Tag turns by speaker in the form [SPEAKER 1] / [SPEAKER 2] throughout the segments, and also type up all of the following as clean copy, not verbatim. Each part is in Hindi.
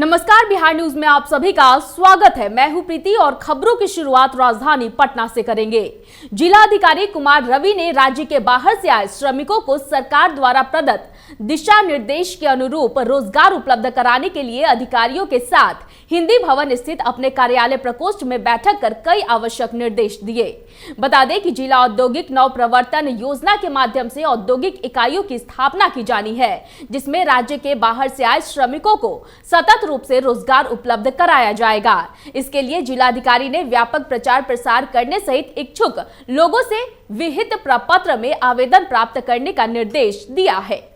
[SPEAKER 1] नमस्कार, बिहार न्यूज में आप सभी का स्वागत है। मैं हूं प्रीति और खबरों की शुरुआत राजधानी पटना से करेंगे। जिला अधिकारी कुमार रवि ने राज्य के बाहर से आए श्रमिकों को सरकार द्वारा प्रदत्त दिशा निर्देश के अनुरूप रोजगार उपलब्ध कराने के लिए अधिकारियों के साथ हिंदी भवन स्थित अपने कार्यालय प्रकोष्ठ में बैठक कर कई आवश्यक निर्देश दिए। बता दें कि जिला औद्योगिक नवप्रवर्तन योजना के माध्यम से औद्योगिक इकाइयों की स्थापना की जानी है, जिसमें राज्य के बाहर से आए श्रमिकों को सतत रूप से रोजगार उपलब्ध कराया जाएगा। इसके लिए जिलाधिकारी ने व्यापक प्रचार प्रसार करने सहित इच्छुक लोगों से विहित प्रपत्र में आवेदन प्राप्त करने का निर्देश दिया है।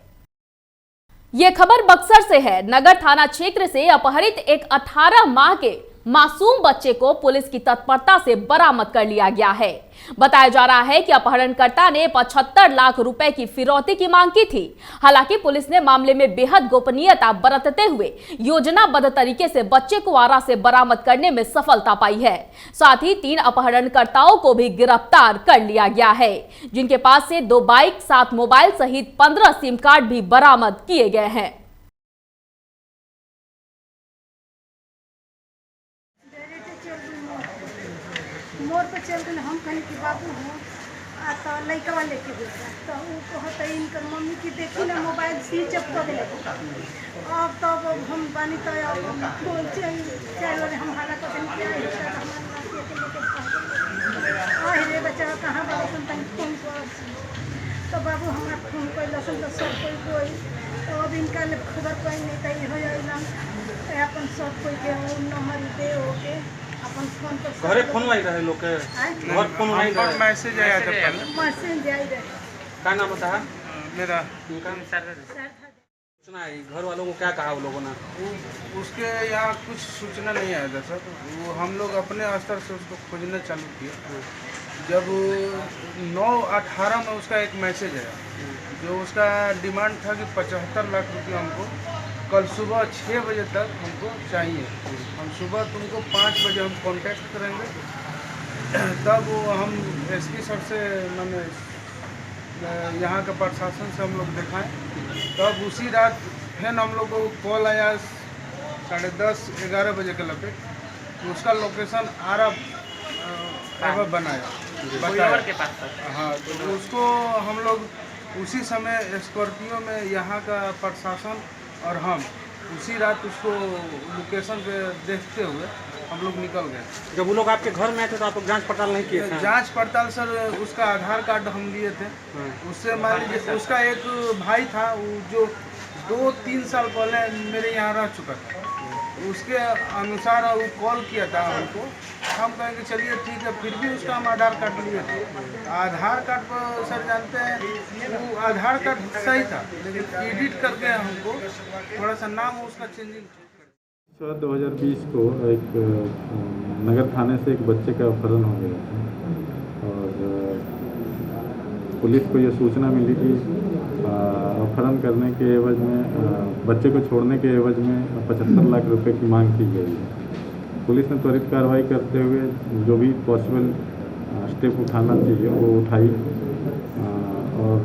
[SPEAKER 1] ये खबर बक्सर से है। नगर थाना क्षेत्र से अपहरित एक 18 माह के मासूम बच्चे को पुलिस की तत्परता से बरामद कर लिया गया है। बताया जा रहा है कि अपहरणकर्ता ने 75 लाख रुपए की फिरौती की मांग की थी। हालांकि पुलिस ने मामले में बेहद गोपनीयता बरतते हुए योजनाबद्ध तरीके से बच्चे को आरा से बरामद करने में सफलता पाई है। साथ ही 3 अपहरणकर्ताओं को भी गिरफ्तार कर लिया गया है, जिनके पास से 2 बाइक, 7 मोबाइल सहित 15 सिम कार्ड भी बरामद किए गए हैं।
[SPEAKER 2] मोड़ पे चल गए। हम कहीं कि बाबू हो तो लड़का वाले के बेटा तो वो कहते इनकर मम्मी की देखी ना मोबाइल स्विच ऑफ कर दिले। अब तब हम बानी तो चल हम हारा कर दिन क्या है हमारे रे बच्चा कहाँ बाबू तन फोन कर तो बाबू हमारा फोन कर लसन तो सब कोई तो अब इनका खबर कोई नहीं तई हो अपन सब कोई के नंबर दे ओके अपन फोन पर
[SPEAKER 3] घरे फोन आई रहे लोग के घर फोन आई रहे
[SPEAKER 4] मैसेज आया था पहले
[SPEAKER 2] मैसेज आई रहे।
[SPEAKER 3] क्या नाम बता
[SPEAKER 4] मेरा
[SPEAKER 3] सुना है घर वालों को क्या कहा वो लोगों ने?
[SPEAKER 4] उसके यहाँ कुछ सूचना नहीं आया था सर। वो हम लोग अपने स्तर से उसको खोजना चालू किया। जब 9/18 में उसका एक मैसेज आया जो उसका डिमांड था कि 75 लाख रुपये हमको कल सुबह 6 बजे तक हमको चाहिए। हम सुबह तुमको 5 बजे हम कांटेक्ट करेंगे। तब हम एसपी सर से मैंने यहाँ का प्रशासन से हम लोग दिखाएं। तब उसी रात फिर हम लोग को कॉल आया 10:30-11 बजे के लगभग तो उसका लोकेशन आरा बताया के पास। हाँ, तो उसको हम लोग उसी समय स्कॉर्पियो में यहाँ का प्रशासन और हम उसी रात उसको लोकेशन पे देखते हुए हम लोग निकल गए।
[SPEAKER 3] जब वो लोग आपके घर में आए थे तो आप लोग जांच पड़ताल नहीं किए थे?
[SPEAKER 4] जांच पड़ताल सर उसका आधार कार्ड हम लिए थे। उससे मान लीजिए उसका एक भाई था वो जो 2-3 साल पहले मेरे यहाँ रह चुका था। उसके अनुसार वो कॉल किया था हमको। हम कहेंगे चलिए ठीक है, फिर भी उसका हम आधार कार्ड लिए थे। आधार कार्ड पर सर जानते हैं वो आधार कार्ड सही था लेकिन एडिट करके हमको थोड़ा सा नाम उसका चेंजिंग।
[SPEAKER 5] 2020 को एक नगर थाने से एक बच्चे का अपहरण हो गया था और पुलिस को ये सूचना मिली कि अपहरण करने के एवज में बच्चे को छोड़ने के एवज में 75 लाख रुपए की मांग की गई है। पुलिस ने त्वरित कार्रवाई करते हुए जो भी पॉसिबल स्टेप उठाना चाहिए वो उठाई और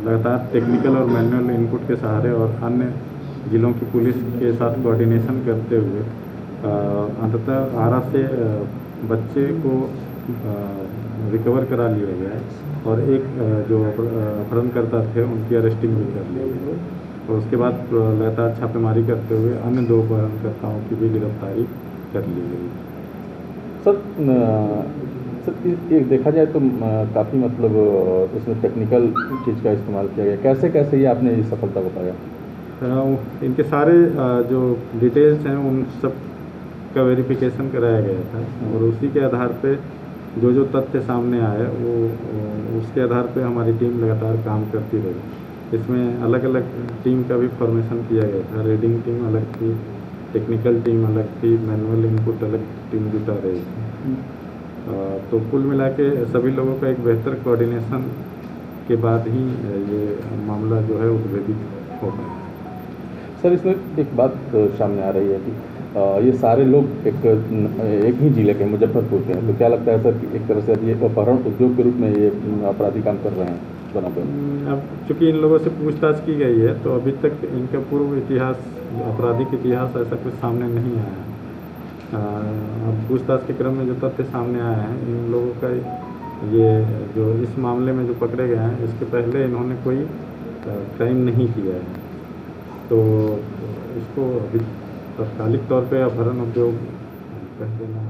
[SPEAKER 5] लगातार टेक्निकल और मैनुअल इनपुट के सहारे और अन्य जिलों की पुलिस के साथ कोऑर्डिनेशन करते हुए अंततः आरा से बच्चे को रिकवर करा लिया गया है और एक जो अपहरणकर्ता थे उनकी अरेस्टिंग भी कर ली गई और उसके बाद लगातार छापेमारी करते हुए अन्य 2 अपहरणकर्ताओं की भी गिरफ्तारी कर ली गई।
[SPEAKER 6] सर एक देखा जाए तो काफ़ी मतलब इसमें टेक्निकल चीज़ का इस्तेमाल किया गया। कैसे कैसे ये आपने ये सफलता बताया?
[SPEAKER 5] इनके सारे जो डिटेल्स हैं उन सब का वेरिफिकेशन कराया गया था और उसी के आधार पे जो तथ्य सामने आए वो उसके आधार पे हमारी टीम लगातार काम करती रही। इसमें अलग अलग टीम का भी फॉर्मेशन किया गया था। रीडिंग टीम अलग थी, टेक्निकल टीम अलग थी, मैनुअल इनपुट अलग टीम जुटा रही थी। तो कुल मिला के सभी लोगों का एक बेहतर कोऑर्डिनेशन के बाद ही ये मामला जो है उद्भेदित हो पाया।
[SPEAKER 6] सर इसमें एक बात सामने आ रही है कि ये सारे लोग एक ही जिले के मुजफ्फरपुर के हैं, तो क्या लगता है सर कि एक तरह से ये अपहरण उद्योग के रूप में ये अपराधी काम कर रहे हैं? बना पे?
[SPEAKER 5] अब चूँकि इन लोगों से पूछताछ की गई है तो अभी तक इनका पूर्व इतिहास, आपराधिक इतिहास ऐसा कुछ सामने नहीं आया है। अब पूछताछ के क्रम में जो तथ्य सामने आए हैं, इन लोगों का ये जो इस मामले में जो पकड़े गए हैं, इसके पहले इन्होंने कोई क्राइम नहीं किया है, तो इसको अभी तात्कालिक तौर पे अपहरण उद्योग कह देना।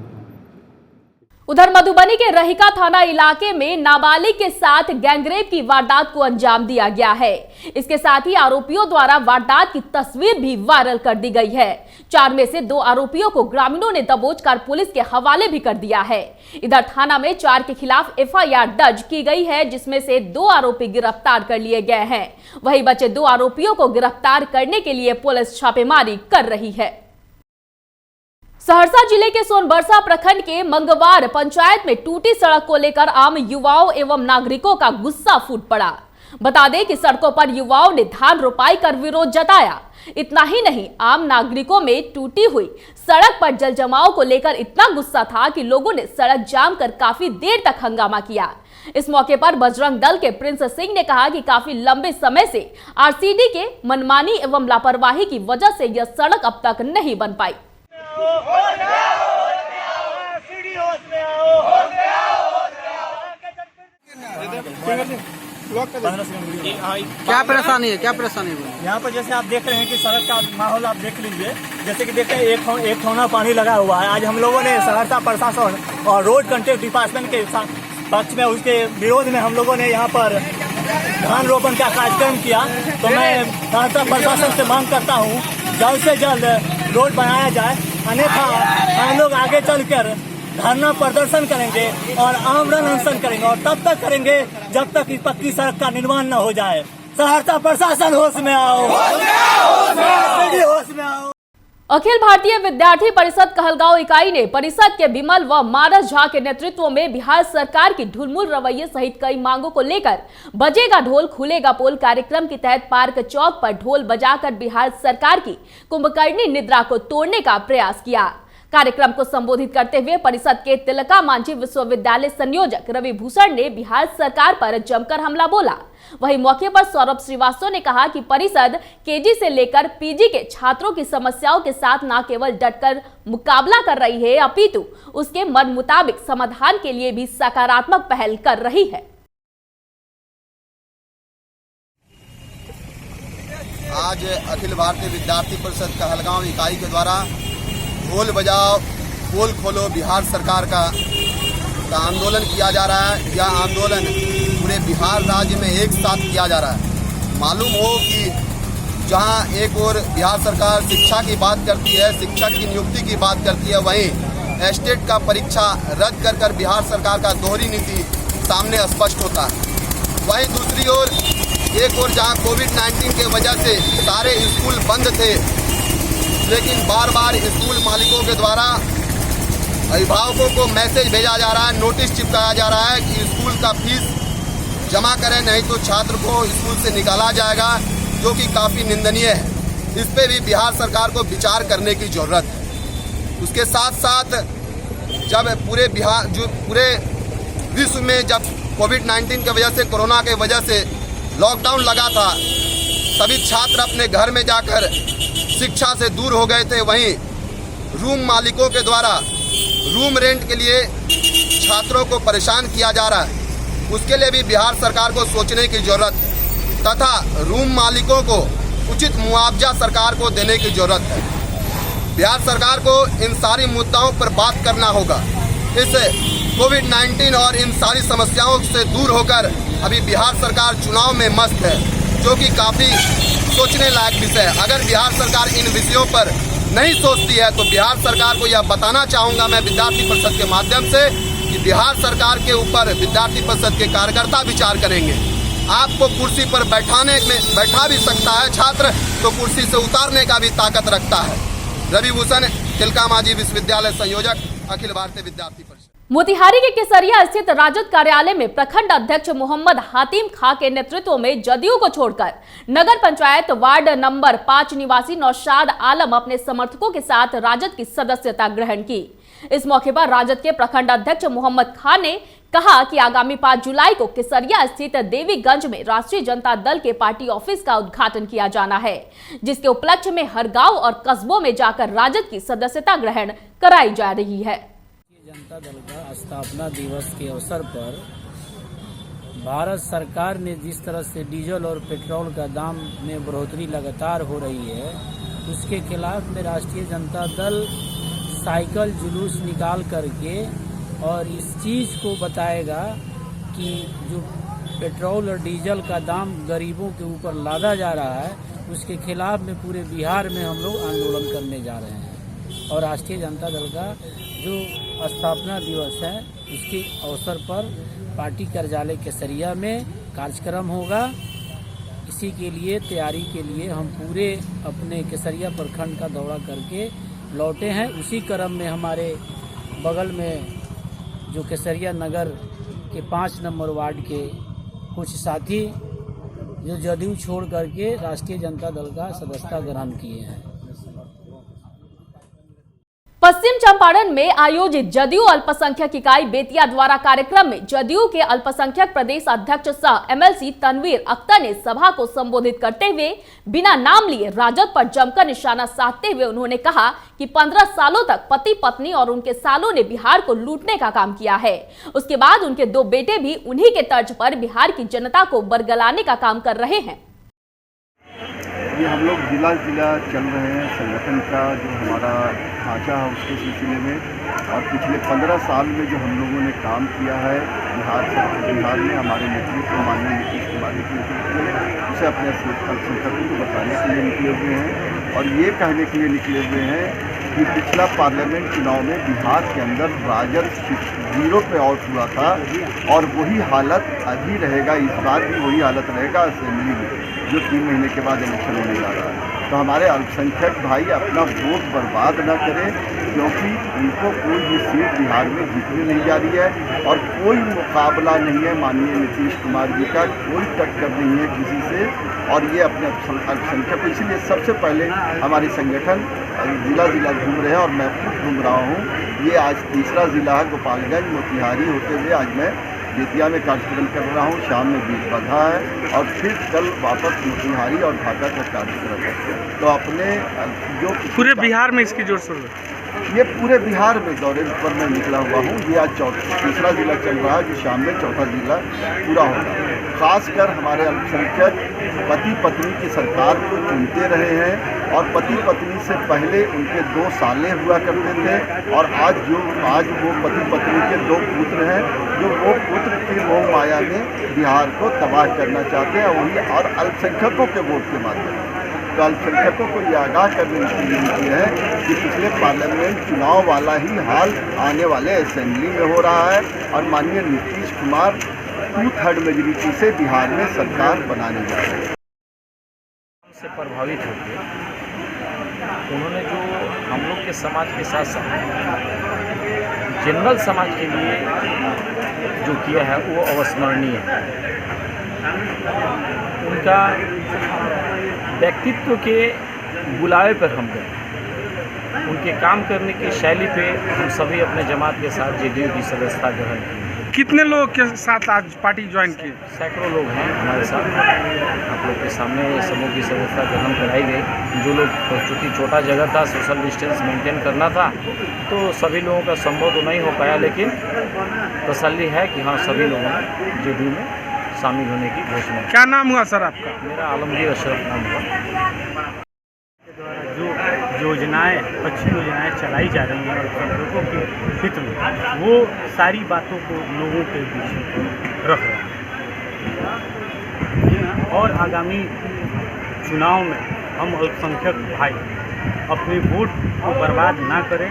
[SPEAKER 1] उधर मधुबनी के रहिका थाना इलाके में नाबालिग के साथ गैंगरेप की वारदात को अंजाम दिया गया है। इसके साथ ही आरोपियों द्वारा वारदात की तस्वीर भी वायरल कर दी गई है। 4 में से 2 आरोपियों को ग्रामीणों ने दबोचकर पुलिस के हवाले भी कर दिया है। इधर थाना में 4 के खिलाफ FIR दर्ज की गई है, जिसमें से 2 आरोपी गिरफ्तार कर लिए गए हैं। वहीं बचे 2 आरोपियों को गिरफ्तार करने के लिए पुलिस छापेमारी कर रही है। सहरसा जिले के सोनबरसा प्रखंड के मंगवार पंचायत में टूटी सड़क को लेकर आम युवाओं एवं नागरिकों का गुस्सा फूट पड़ा। बता दें कि सड़कों पर युवाओं ने धान रोपाई कर विरोध जताया। इतना ही नहीं, आम नागरिकों में टूटी हुई सड़क पर जल जमाव को लेकर इतना गुस्सा था कि लोगों ने सड़क जाम कर काफी देर तक हंगामा किया। इस मौके पर बजरंग दल के प्रिंस सिंह ने कहा कि काफी लंबे समय से RCD के मनमानी एवं लापरवाही की वजह से यह सड़क अब तक नहीं बन पाई।
[SPEAKER 7] क्या परेशानी है? यहाँ पर जैसे आप देख रहे हैं कि सड़क का माहौल आप देख लीजिए। जैसे कि देखते हैं एक थोना पानी लगा हुआ है। आज हम लोगों ने सहरसा प्रशासन और रोड कंट्रोल डिपार्टमेंट के पक्ष में, उसके विरोध में हम लोगों ने यहाँ पर धान रोपण का कार्यक्रम किया। तो मैं सहरसा प्रशासन से मांग करता हूँ जल्द से जल्द रोड बनाया जाए, अन्यथा हम लोग आगे चलकर धरना प्रदर्शन करेंगे और आमरण अनशन करेंगे, और तब तक करेंगे जब तक इस पक्की सड़क का निर्माण न हो जाए। सहरसा प्रशासन होश में आओ, होश में आओ।
[SPEAKER 1] अखिल भारतीय विद्यार्थी परिषद कहलगांव इकाई ने परिषद के विमल व मानस झा के नेतृत्व में बिहार सरकार की ढुलमुल रवैये सहित कई मांगों को लेकर बजेगा ढोल खुलेगा पोल कार्यक्रम के तहत पार्क चौक पर ढोल बजाकर बिहार सरकार की कुंभकर्णी निद्रा को तोड़ने का प्रयास किया। कार्यक्रम को संबोधित करते हुए परिषद के तिलका मांझी विश्वविद्यालय संयोजक रवि भूषण ने बिहार सरकार पर जमकर हमला बोला। वहीं मौके पर सौरभ श्रीवास्तव ने कहा कि परिषद KG से लेकर PG के छात्रों की समस्याओं के साथ न केवल डटकर मुकाबला कर रही है, अपितु उसके मन मुताबिक समाधान के लिए भी सकारात्मक पहल कर रही है।
[SPEAKER 8] आज अखिल भारतीय विद्यार्थी परिषद कहलगांव इकाई के द्वारा ढोल बजाओ पोल खोलो बिहार सरकार का आंदोलन किया जा रहा है। यह आंदोलन पूरे बिहार राज्य में एक साथ किया जा रहा है। मालूम हो कि जहां एक ओर बिहार सरकार शिक्षा की बात करती है, शिक्षक की नियुक्ति की बात करती है, वहीं स्टेट का परीक्षा रद्द कर बिहार सरकार का दोहरी नीति सामने स्पष्ट होता है। वहीं दूसरी ओर एक ओर जहां कोविड-19 के वजह से सारे स्कूल बंद थे, लेकिन बार बार स्कूल मालिकों के द्वारा अभिभावकों को मैसेज भेजा जा रहा है, नोटिस चिपकाया जा रहा है कि स्कूल का फीस जमा करें, नहीं तो छात्र को स्कूल से निकाला जाएगा, जो कि काफ़ी निंदनीय है। इस पे भी बिहार सरकार को विचार करने की जरूरत है। उसके साथ साथ जब पूरे विश्व में जब कोविड-19 की वजह से, कोरोना के वजह से लॉकडाउन लगा था, सभी छात्र अपने घर में जाकर शिक्षा से दूर हो गए थे। वहीं रूम मालिकों के द्वारा रूम रेंट के लिए छात्रों को परेशान किया जा रहा है। उसके लिए भी बिहार सरकार को सोचने की जरूरत है तथा रूम मालिकों को उचित मुआवजा सरकार को देने की जरूरत है। बिहार सरकार को इन सारी मुद्दाओं पर बात करना होगा। इस कोविड-19 और इन सारी समस्याओं से दूर होकर अभी बिहार सरकार चुनाव में मस्त है, जो कि काफ़ी सोचने लायक विषय है। अगर बिहार सरकार इन विषयों पर नहीं सोचती है तो बिहार सरकार को यह बताना चाहूँगा मैं विद्यार्थी परिषद के माध्यम से कि बिहार सरकार के ऊपर विद्यार्थी परिषद के कार्यकर्ता विचार करेंगे। आपको कुर्सी पर बैठा भी सकता है छात्र, तो कुर्सी से उतारने का भी ताकत रखता है। रवि भूषण, तिलका मांझी विश्वविद्यालय संयोजक, अखिल भारतीय विद्यार्थी परिषद।
[SPEAKER 1] मोतिहारी के केसरिया स्थित राजद कार्यालय में प्रखंड अध्यक्ष मोहम्मद हातिम खां के नेतृत्व में जदयू को छोड़कर नगर पंचायत वार्ड नंबर 5 निवासी नौशाद आलम अपने समर्थकों के साथ राजद की सदस्यता ग्रहण की। इस मौके पर राजद के प्रखंड अध्यक्ष मोहम्मद खां ने कहा कि आगामी 5 जुलाई को केसरिया स्थित देवीगंज में राष्ट्रीय जनता दल के पार्टी ऑफिस का उद्घाटन किया जाना है, जिसके उपलक्ष्य में हर गांव और कस्बों में जाकर राजद की सदस्यता ग्रहण कराई जा रही है।
[SPEAKER 9] जनता दल का स्थापना दिवस के अवसर पर भारत सरकार ने जिस तरह से डीजल और पेट्रोल का दाम में बढ़ोतरी लगातार हो रही है, उसके खिलाफ में राष्ट्रीय जनता दल साइकिल जुलूस निकाल करके और इस चीज़ को बताएगा कि जो पेट्रोल और डीजल का दाम गरीबों के ऊपर लादा जा रहा है, उसके खिलाफ में पूरे बिहार में हम लोग आंदोलन करने जा रहे हैं। और राष्ट्रीय जनता दल का जो स्थापना दिवस है, उसके अवसर पर पार्टी कार्यालय केसरिया में कार्यक्रम होगा। इसी के लिए तैयारी के लिए हम पूरे अपने केसरिया प्रखंड का दौरा करके लौटे हैं। उसी क्रम में हमारे बगल में जो केसरिया नगर के 5 नंबर वार्ड के कुछ साथी जो जदयू छोड़ करके राष्ट्रीय जनता दल का सदस्यता ग्रहण किए हैं।
[SPEAKER 1] पश्चिम चंपारण में आयोजित जदयू अल्पसंख्यक इकाई बेतिया द्वारा कार्यक्रम में जदयू के अल्पसंख्यक प्रदेश अध्यक्ष सह एमएलसी तनवीर अख्तर ने सभा को संबोधित करते हुए बिना नाम लिए राजद पर जमकर निशाना साधते हुए उन्होंने कहा कि 15 सालों तक पति पत्नी और उनके सालों ने बिहार को लूटने का काम किया है। उसके बाद उनके 2 बेटे भी उन्हीं के तर्ज पर बिहार की जनता को बरगलाने का काम कर रहे हैं।
[SPEAKER 10] ये हम लोग जिला चल रहे हैं संगठन का जो हमारा ढांचा है उसके सिलसिले में, और पिछले 15 साल में जो हम लोगों ने काम किया है बिहार में हमारे नेतृत्व माननीय नीतीश कुमार के नेतृत्व में, उसे अपने अल्पसंख्यकों को बताने के लिए निकले हुए हैं। और ये कहने के लिए निकले हुए हैं कि पिछला पार्लियामेंट चुनाव में बिहार के अंदर राजद 0 पे आउट हुआ था, और वही हालत अभी रहेगा, इस बार भी वही हालत रहेगा असेंबली में, जो 3 महीने के बाद इलेक्शन होने जा रहा है। तो हमारे अल्पसंख्यक भाई अपना वोट बर्बाद न करें, क्योंकि उनको कोई भी सीट बिहार में जीतने नहीं जा रही है, और कोई मुकाबला नहीं है माननीय नीतीश कुमार जी का, कोई टक्कर नहीं है किसी से। और ये अपने अल्पसंख्यक को, इसीलिए सबसे पहले हमारे संगठन जिला घूम रहे हैं, और मैं खुद घूम रहा हूँ। ये आज तीसरा जिला है, गोपालगंज मोतिहारी होते हुए आज मैं बेतिया में कार्यक्रम कर रहा हूँ। शाम में बीरबंधा है, और फिर कल वापस मोतिहारी और ढाका का कार्यक्रम है। तो अपने जो
[SPEAKER 3] पूरे बिहार में इसकी जोर शोर है,
[SPEAKER 10] ये पूरे बिहार में दौरे पर मैं निकला हुआ हूँ। ये आज तीसरा जिला चल रहा है, जो शाम में चौथा जिला पूरा होगा। खासकर हमारे अल्पसंख्यक पति पत्नी की सरकार को चुनते रहे हैं, और पति पत्नी से पहले उनके 2 साले हुआ करते थे, और आज वो पति पत्नी के 2 पुत्र हैं, जो वो पुत्र की मोह माया में बिहार को तबाह करना चाहते हैं, वही और अल्पसंख्यकों के वोट के माध्यम से। तो अल्पसंख्यकों को ये आगाह करने की नीति है कि पिछले पार्लियामेंट चुनाव वाला ही हाल आने वाले असेंबली में हो रहा है, और माननीय नीतीश कुमार 2/3 मेजोरिटी से बिहार में सरकार बनाने जा रहे हैं।
[SPEAKER 11] से प्रभावित होकर उन्होंने जो हम लोग के समाज के साथ साथ जनरल समाज के लिए जो किया है वो अविस्मरणीय है। उनका व्यक्तित्व के बुलावे पर हम गए, उनके काम करने की शैली पे हम सभी अपने जमात के साथ जेडीयू की सदस्यता ग्रहण की।
[SPEAKER 3] कितने लोग के साथ आज पार्टी ज्वाइन की?
[SPEAKER 11] सैकड़ों लोग हैं हमारे साथ। आप लोग के सामने समूह की सदस्यता ग्रहण कराई गई। जो लोग, चूँकि छोटा जगह था, सोशल डिस्टेंस मेंटेन करना था, तो सभी लोगों का संभव तो नहीं हो पाया, लेकिन तसल्ली है कि हाँ, सभी लोगों ने जेडीयू में शामिल होने की घोषणा।
[SPEAKER 3] क्या नाम हुआ सर आपका?
[SPEAKER 11] मेरा आलमगीर अशरफ नाम हुआ।
[SPEAKER 12] जो योजनाएं, अच्छी योजनाएं चलाई जा रही हैं अल्पसंख्यकों के हित में, वो सारी बातों को लोगों के बीच रख रहे हैं। और आगामी चुनाव में हम अल्पसंख्यक भाई अपने वोट को बर्बाद ना करें,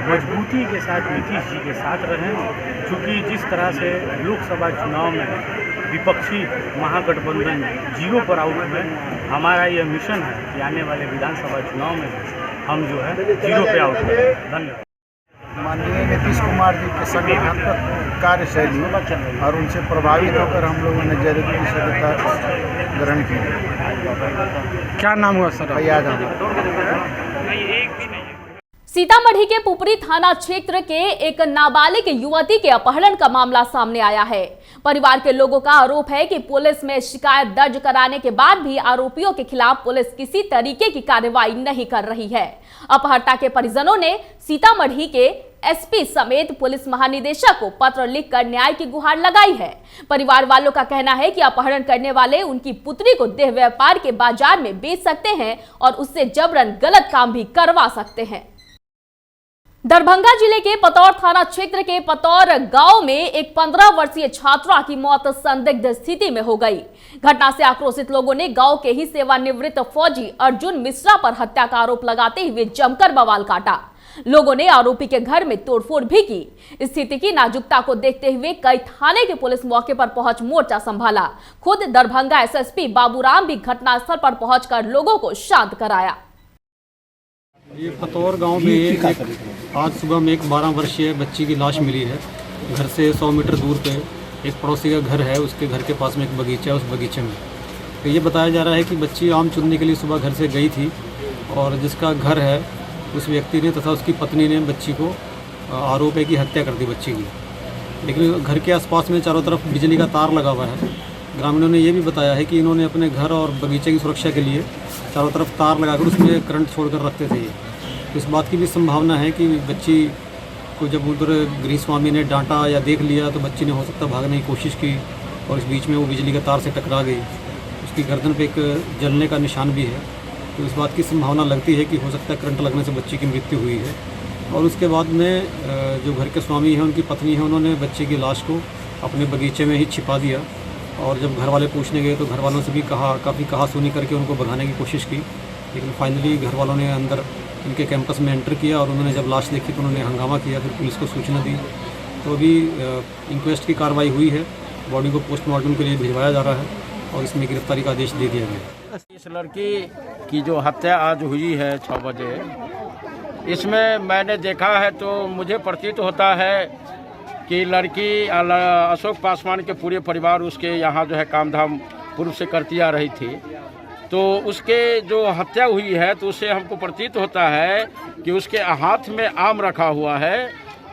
[SPEAKER 12] मजबूती के साथ नीतीश जी के साथ रहें, क्योंकि जिस तरह से लोकसभा चुनाव में विपक्षी महागठबंधन 0 पर आउट है, हमारा यह मिशन है कि आने वाले विधानसभा चुनाव में हम जो है 0 पे आउट करें। धन्यवाद।
[SPEAKER 4] माननीय नीतीश कुमार जी के संगठनात्मक कार्यशैली और उनसे प्रभावित होकर हम लोगों ने जेडीयू की सदस्यता ग्रहण की।
[SPEAKER 3] क्या नाम हुआ सर?
[SPEAKER 1] सीतामढ़ी के पुपरी थाना क्षेत्र के एक नाबालिग युवती के अपहरण का मामला सामने आया है। परिवार के लोगों का आरोप है कि पुलिस में शिकायत दर्ज कराने के बाद भी आरोपियों के खिलाफ पुलिस किसी तरीके की कार्रवाई नहीं कर रही है। अपहर्ता के परिजनों ने सीतामढ़ी के एसपी समेत पुलिस महानिदेशक को पत्र लिखकर न्याय की गुहार लगाई है। परिवार वालों का कहना है कि अपहरण करने वाले उनकी पुत्री को देह व्यापार के बाजार में बेच सकते हैं और उससे जबरन गलत काम भी करवा सकते हैं। दरभंगा जिले के पतौर थाना क्षेत्र के पतौर गांव में एक 15 वर्षीय छात्रा की मौत संदिग्ध स्थिति में हो गई। घटना से आक्रोशित लोगों ने गांव के ही सेवानिवृत्त फौजी अर्जुन मिश्रा पर हत्या का आरोप लगाते हुए जमकर बवाल काटा। लोगों ने आरोपी के घर में तोड़फोड़ भी की। स्थिति की नाजुकता को देखते हुए कई थाने की पुलिस मौके पर पहुंच मोर्चा संभाला। खुद दरभंगा एसएसपी बाबूराम भी घटनास्थल पर पहुंचकर लोगों को शांत कराया।
[SPEAKER 13] ये पतौर गांव में आज सुबह में एक 12 वर्षीय बच्ची की लाश मिली है। घर से 100 मीटर दूर पे एक पड़ोसी का घर है, उसके घर के पास में एक बगीचा है, उस बगीचे में तो ये बताया जा रहा है कि बच्ची आम चुनने के लिए सुबह घर से गई थी और जिसका घर है उस व्यक्ति ने तथा उसकी पत्नी ने बच्ची को आरोप है कि हत्या कर दी बच्ची की। लेकिन घर के आसपास में चारों तरफ बिजली का तार लगा हुआ है। ग्रामीणों ने ये भी बताया है कि इन्होंने अपने घर और बगीचे की सुरक्षा के लिए चारों तरफ तार लगाकर उसमें करंट छोड़कर रखते थे। तो इस बात की भी संभावना है कि बच्ची को जब उधर गृह स्वामी ने डांटा या देख लिया तो बच्ची ने हो सकता भागने की कोशिश की और इस बीच में वो बिजली का तार से टकरा गई। उसकी गर्दन पे एक जलने का निशान भी है। तो इस बात की संभावना लगती है कि हो सकता है करंट लगने से बच्ची की मृत्यु हुई है। और उसके बाद में जो घर के स्वामी हैं, उनकी पत्नी है, उन्होंने बच्ची की लाश को अपने बगीचे में ही छिपा दिया। और जब घर वाले पूछने गए तो घर वालों से भी काफ़ी कहा-सुनी करके उनको भगाने की कोशिश की, लेकिन फाइनली घर वालों ने अंदर इनके कैंपस में एंटर किया और उन्होंने जब लाश देखी तो उन्होंने हंगामा किया, फिर पुलिस को सूचना दी। तो अभी इंक्वेस्ट की कार्रवाई हुई है, बॉडी को पोस्टमार्टम के लिए भिजवाया जा रहा है और इसमें गिरफ्तारी का आदेश दे दिया गया।
[SPEAKER 11] इस लड़की की जो हत्या आज हुई है 6 बजे, इसमें मैंने देखा है तो मुझे प्रतीत होता है कि लड़की अशोक पासवान के पूरे परिवार उसके यहाँ जो है काम धाम पूर्व से करती आ रही थी। तो उसके जो हत्या हुई है तो उससे हमको प्रतीत होता है कि उसके हाथ में आम रखा हुआ है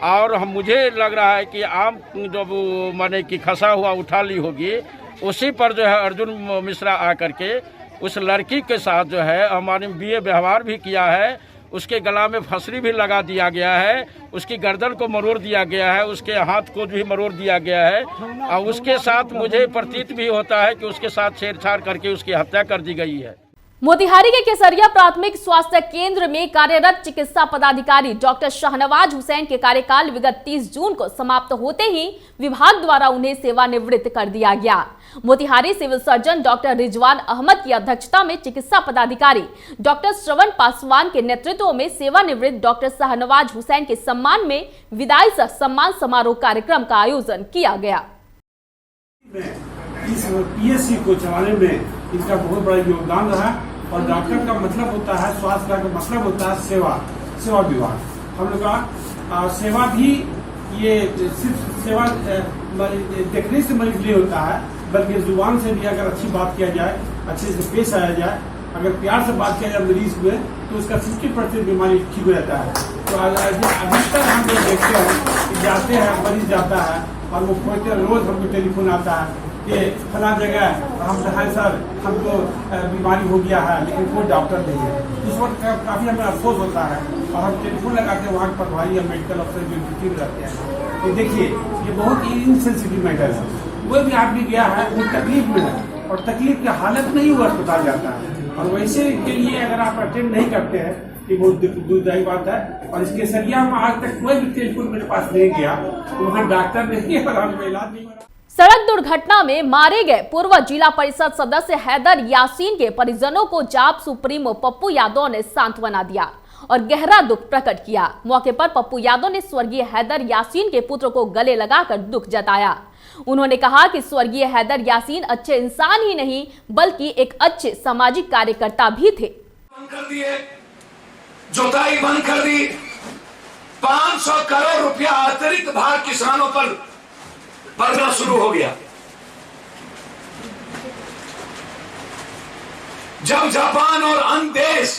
[SPEAKER 11] और मुझे लग रहा है कि आम जब माने कि खसा हुआ उठा ली होगी, उसी पर जो है अर्जुन मिश्रा आकर के उस लड़की के साथ जो है हमारे व्यवहार भी किया है। उसके गला में फंसरी भी लगा दिया गया है, उसकी गर्दन को मरोड़ दिया गया है, उसके हाथ को भी मरोड़ दिया गया है और उसके साथ मुझे प्रतीत भी होता है कि उसके साथ छेड़छाड़ करके उसकी हत्या कर दी गई है।
[SPEAKER 1] मोतिहारी के केसरिया प्राथमिक स्वास्थ्य केंद्र में कार्यरत चिकित्सा पदाधिकारी डॉक्टर शाहनवाज हुसैन के कार्यकाल विगत 30 जून को समाप्त होते ही विभाग द्वारा उन्हें सेवानिवृत्त कर दिया गया। Motihari civil surgeon doctor Rizwan Ahmad की अध्यक्षता में चिकित्सा पदाधिकारी डॉक्टर श्रवण पासवान के नेतृत्व में सेवानिवृत्त डॉक्टर शाहनवाज हुसैन के सम्मान में विदाई सह सम्मान समारोह कार्यक्रम का आयोजन किया गया।
[SPEAKER 14] इस पीएससी को चलाने में इनका बहुत बड़ा योगदान रहा और डॉक्टर का मतलब होता है, स्वास्थ्य का मतलब होता है सेवा विभाग। हम लोग का सेवा भी ये सिर्फ सेवा देखने से मरीज नहीं होता है, बल्कि जुबान से भी अगर अच्छी बात किया जाए, अच्छे से पेश आया जाए, अगर प्यार से बात किया जाए मरीज में तो उसका 60% बीमारी ठीक हो जाता है। तो अधिकतर हम लोग देखते हैं, जाते हैं, मरीज जाता है और वो खोजते हैं, रोज हमको टेलीफोन आता है कि फला जगह हम कहा सर हमको बीमारी हो गया है, लेकिन कोई डॉक्टर नहीं है। इस वक्त काफ़ी हमें अफसोस होता है और हम टेलीफोन लगाते हैं वहाँ के पटवारी या मेडिकल अफसर जो ड्यूटी में रहते हैं। तो देखिए ये बहुत ही इनसेंसिटिव मैटर है। कोई भी आदमी गया है वो तकलीफ में है और तकलीफ की हालत में ही वो अस्पताल जाता है और वैसे के लिए अगर आप अटेंड नहीं करते हैं ये बहुत दुखदायी बात है। और इस केसरिया में आज तक कोई भी टेलीफोन मेरे पास नहीं गया, वहाँ डॉक्टर नहीं है और हमको इलाज नहीं।
[SPEAKER 1] सड़क दुर्घटना में मारे गए पूर्व जिला परिषद सदस्य हैदर यासीन के परिजनों को जाप सुप्रीमो पप्पू यादव ने सांत्वना दिया और गहरा दुख प्रकट किया। मौके पर पप्पू यादव ने स्वर्गीय हैदर यासीन के पुत्र को गले लगाकर दुख जताया। उन्होंने कहा कि स्वर्गीय हैदर यासीन अच्छे इंसान ही नहीं बल्कि एक अच्छे सामाजिक कार्यकर्ता भी थे।
[SPEAKER 15] जुताई बंद कर दी, 500 करोड़ रुपया अतिरिक्त भार किसानों पर बढ़ना शुरू हो गया। जब जापान और अन्य देश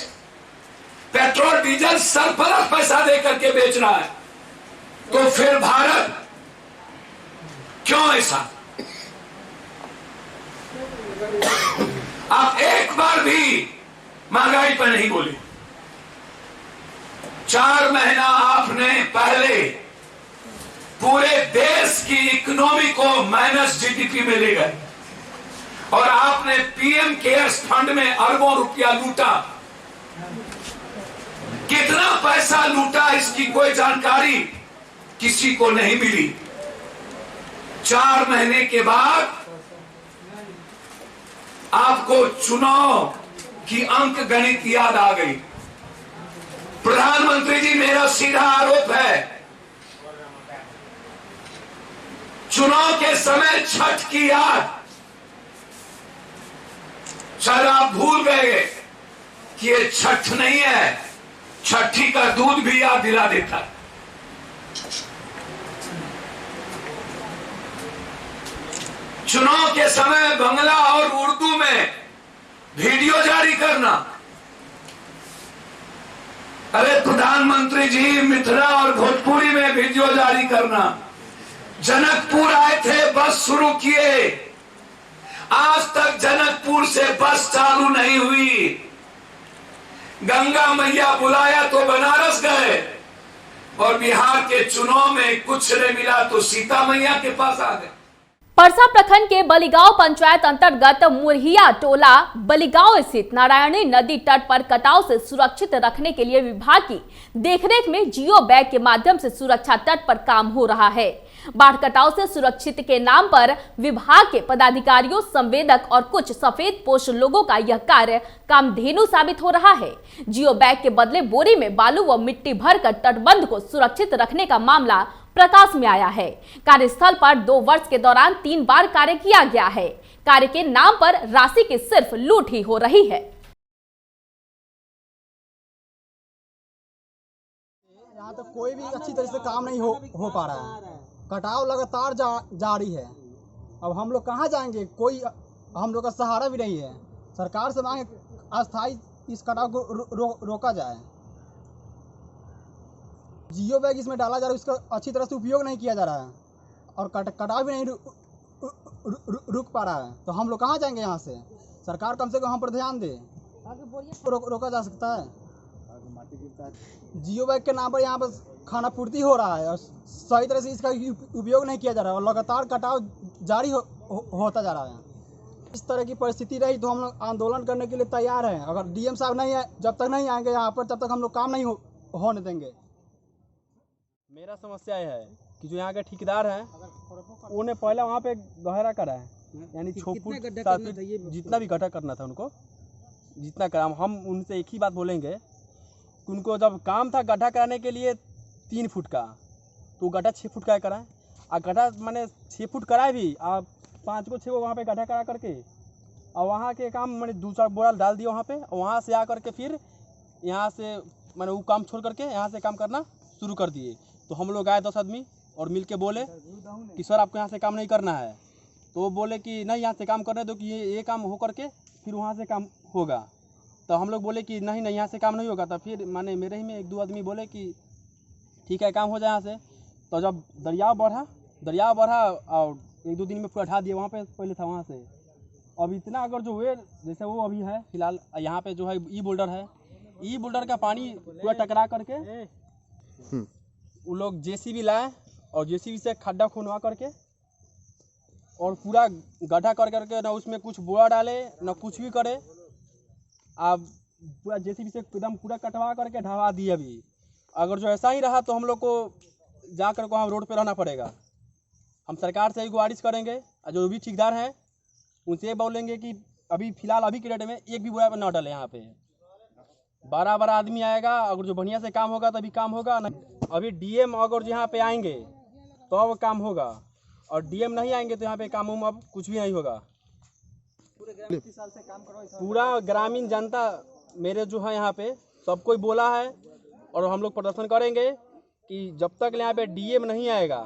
[SPEAKER 15] पेट्रोल डीजल सरप्लस पैसा बेच रहा है, तो फिर भारत क्यों ऐसा? आप एक बार भी महंगाई पर नहीं बोले। 4 महीना आपने पहले पूरे देश की इकोनॉमी को माइनस जीडीपी में ले गए और आपने पीएम केयर्स फंड में अरबों रुपया लूटा। कितना पैसा लूटा इसकी कोई जानकारी किसी को नहीं मिली। 4 महीने के बाद आपको चुनाव की अंक गणित याद आ गई। प्रधानमंत्री जी, मेरा सीधा आरोप है, चुनाव के समय छठ की याद शायद आप भूल गए कि ये छठ नहीं है, छठी का दूध भी याद दिला देता है। चुनाव के समय बांग्ला और उर्दू में वीडियो जारी करना। अरे प्रधानमंत्री जी, मिथिला और भोजपुरी में वीडियो जारी करना। जनकपुर आए थे, बस शुरू किए, आज तक जनकपुर से बस चालू नहीं हुई। गंगा मैया बुलाया तो बनारस गए और बिहार के चुनाव में कुछ नहीं मिला तो सीता मैया के पास आ गए।
[SPEAKER 1] परसा प्रखंड के बलिगांव पंचायत अंतर्गत मुरहिया टोला बलिगांव स्थित नारायणी नदी तट पर कटाव से सुरक्षित रखने के लिए विभाग की देखरेख में जियो बैग के माध्यम से सुरक्षा तट पर काम हो रहा है। बाढ़ कटाव से सुरक्षित के नाम पर विभाग के पदाधिकारियों, संवेदक और कुछ सफेद पोश लोगों का यह कार्य कामधेनु साबित हो रहा है। जियो बैग के बदले बोरी में बालू व मिट्टी भरकर तटबंध को सुरक्षित रखने का मामला प्रकाश में आया है। कार्यस्थल पर 2 वर्ष के दौरान 3 बार कार्य किया गया है। कार्य के नाम पर राशि की सिर्फ लूट ही हो रही है।
[SPEAKER 16] यहाँ तक कोई भी अच्छी तरह से काम नहीं हो पा रहा है। कटाव लगातार जारी है। अब हम लोग कहाँ जाएंगे? कोई हम लोग का सहारा भी नहीं है। सरकार से मांगे अस्थायी इस कटाव को रोका जाए। जियो बैग इसमें डाला जा रहा है, उसका अच्छी तरह से उपयोग नहीं किया जा रहा है और कटाव भी नहीं रुक पा रहा है। तो हम लोग कहाँ जाएंगे यहाँ से? सरकार कम से कम हम पर ध्यान दे। रोका जा सकता है। जियो बैग के नाम पर यहाँ पर खाना पूर्ति हो रहा है और सही तरह से इसका उपयोग नहीं किया जा रहा है और लगातार कटाव जारी होता जा रहा है। इस तरह की परिस्थिति रही तो हम लोग आंदोलन करने के लिए तैयार हैं। अगर डीएम साहब नहीं आए, जब तक नहीं आएंगे यहाँ पर, तब तक हम लोग काम नहीं होने देंगे।
[SPEAKER 17] मेरा समस्या यह है कि जो यहाँ के ठेकेदार हैं उन्होंने पहले वहाँ पे गहरा करा है, यानी 6 फुट 7 फुट जितना भी गड्ढा करना था उनको, जितना करा। हम उनसे एक ही बात बोलेंगे कि उनको जब काम था गड्ढा कराने के लिए 3 फुट का, तो गड्ढा 6 फुट का कराएं। और गड्ढा मैंने 6 फुट कराए भी, आप 5 को 6 को वहाँ पे गड्ढा करा करके और वहाँ के काम मैंने 2-4 बोरा डाल दिया वहाँ पे, और वहाँ से आ करके फिर यहाँ से मैंने वो काम छोड़ करके यहाँ से काम करना शुरू कर दिए। तो हम लोग आए 10 आदमी और मिल के बोले कि सर आपको यहाँ से काम नहीं करना है। तो वो बोले कि नहीं, यहाँ से काम करने दो कि ये काम हो करके फिर वहाँ से काम होगा। तो हम लोग बोले कि नहीं यहाँ से काम नहीं होगा। तो फिर माने मेरे ही में 1-2 आदमी बोले कि ठीक है काम हो जाए यहाँ से। तो जब दरिया बढ़ा और 1-2 दिन में पूरा ढा दिया। वहाँ पे पहले था, वहाँ से अब इतना अगर जो हुए जैसे वो अभी है फिलहाल यहाँ पे जो है ई बोल्डर है, ई बोल्डर का पानी पूरा टकरा करके वो लोग जेसीबी लाए और जेसीबी से खड्डा खुनवा करके और पूरा गड्ढा कर करके ना उसमें कुछ बोरा डाले ना कुछ भी करे। अब पूरा जेसीबी से एकदम पूरा कटवा करके ढवा दिए। अभी अगर जो ऐसा ही रहा तो हम लोग को जा कर वहाँ रोड पे रहना पड़ेगा। हम सरकार से ही गुजारिश करेंगे और जो भी ठेकेदार हैं उनसे बोलेंगे कि अभी फिलहाल अभी के डेट में एक भी बोरा ना डाले। यहाँ पे बड़ा आदमी आएगा, अगर जो बढ़िया से काम होगा तभी काम होगा। नहीं अभी डीएम अगर यहाँ पे आएंगे तो अब काम होगा, और डीएम नहीं आएंगे तो यहाँ पे काम अब कुछ भी नहीं होगा। पूरा ग्रामीण जनता मेरे जो है यहाँ पे सब कोई बोला है और हम लोग प्रदर्शन करेंगे कि जब तक यहाँ पे डीएम नहीं आएगा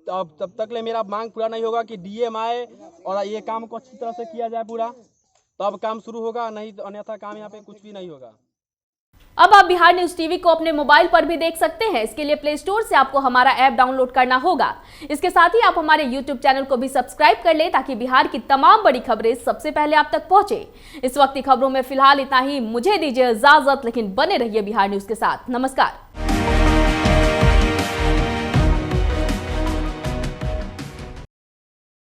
[SPEAKER 17] तब तक ले मेरा मांग पूरा नहीं होगा कि डीएम आए और ये काम को अच्छी तरह से किया जाए पूरा, तब काम शुरू होगा। नहीं तो अन्यथा काम यहाँ पे कुछ भी नहीं होगा।
[SPEAKER 1] अब आप बिहार न्यूज टीवी को अपने मोबाइल पर भी देख सकते हैं। इसके लिए प्ले स्टोर से आपको हमारा ऐप डाउनलोड करना होगा। इसके साथ ही आप हमारे यूट्यूब चैनल को भी सब्सक्राइब कर लें ताकि बिहार की तमाम बड़ी खबरें सबसे पहले आप तक पहुंचे। इस वक्त की खबरों में फिलहाल इतना ही। मुझे दीजिए इजाजत, लेकिन बने रहिए बिहार न्यूज के साथ। नमस्कार।